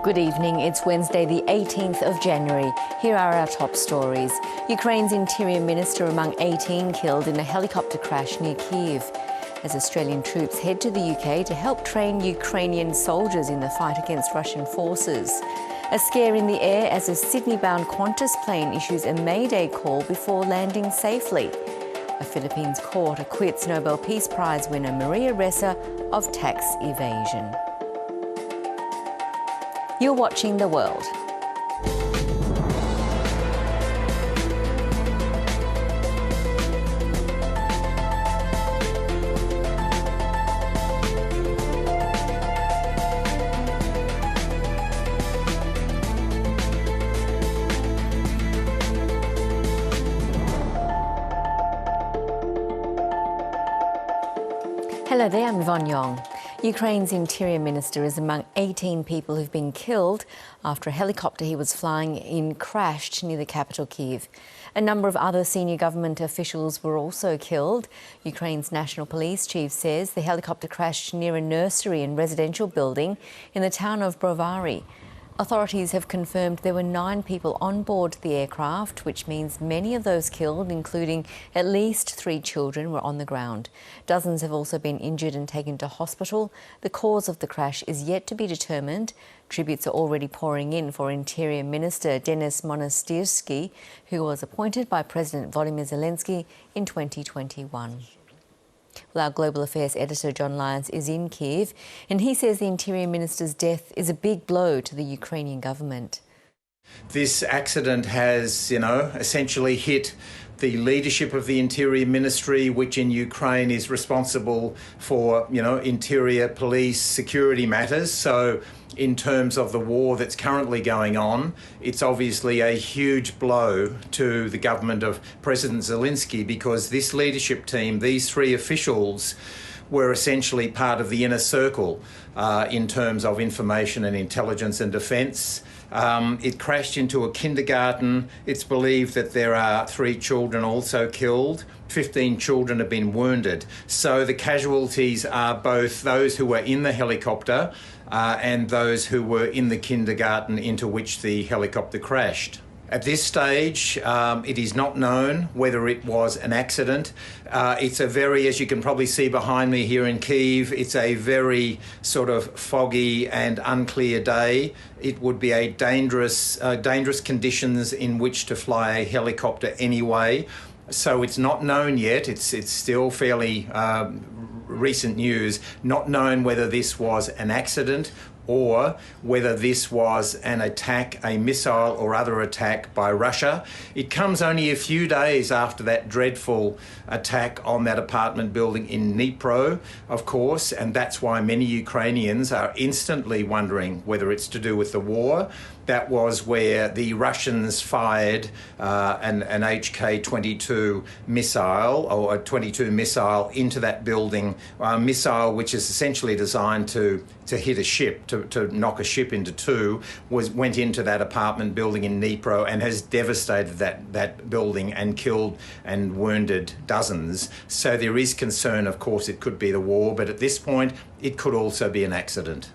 Good evening. It's Wednesday, the 18th of January. Here are our top stories. Ukraine's Interior Minister among 18 killed in a helicopter crash near Kyiv, as Australian troops head to the UK to help train Ukrainian soldiers in the fight against Russian forces. A scare in the air as a Sydney-bound Qantas plane issues a mayday call before landing safely. A Philippines court acquits Nobel Peace Prize winner Maria Ressa of tax evasion. You're watching The World. Hello there, I'm Yvonne Yong. Ukraine's Interior Minister is among 18 people who've been killed after a helicopter he was flying in crashed near the capital, Kyiv. A number of other senior government officials were also killed. Ukraine's National Police Chief says the helicopter crashed near a nursery and residential building in the town of Brovary. Authorities have confirmed there were 9 people on board the aircraft, which means many of those killed, including at least 3 children, were on the ground. Dozens have also been injured and taken to hospital. The cause of the crash is yet to be determined. Tributes are already pouring in for Interior Minister Denys Monastyrskyy, who was appointed by President Volodymyr Zelensky in 2021. Well, our Global Affairs Editor John Lyons is in Kyiv, and he says the Interior Minister's death is a big blow to the Ukrainian government. This accident has, essentially hit the leadership of the Interior Ministry, which in Ukraine is responsible for, interior, police, security matters. So in terms of the war that's currently going on, it's obviously a huge blow to the government of President Zelensky, because this leadership team, these 3 officials, were essentially part of the inner circle in terms of information and intelligence and defence. It crashed into a kindergarten. It's believed that there are 3 children also killed. 15 children have been wounded. So the casualties are both those who were in the helicopter and those who were in the kindergarten into which the helicopter crashed. At this stage, it is not known whether it was an accident. It's a very, as you can probably see behind me here in Kyiv, it's a very sort of foggy and unclear day. It would be a dangerous conditions in which to fly a helicopter anyway. So it's not known yet. It's still fairly recent news, not known whether this was an accident or whether this was an attack, a missile or other attack by Russia. It comes only a few days after that dreadful attack on that apartment building in Dnipro, of course, and that's why many Ukrainians are instantly wondering whether it's to do with the war. That was where the Russians fired an HK-22 missile, or a 22 missile, into that building, a missile which is essentially designed to hit a ship, to knock a ship into 2, went into that apartment building in Dnipro and has devastated that building and killed and wounded dozens. So there is concern, of course, it could be the war, but at this point, it could also be an accident.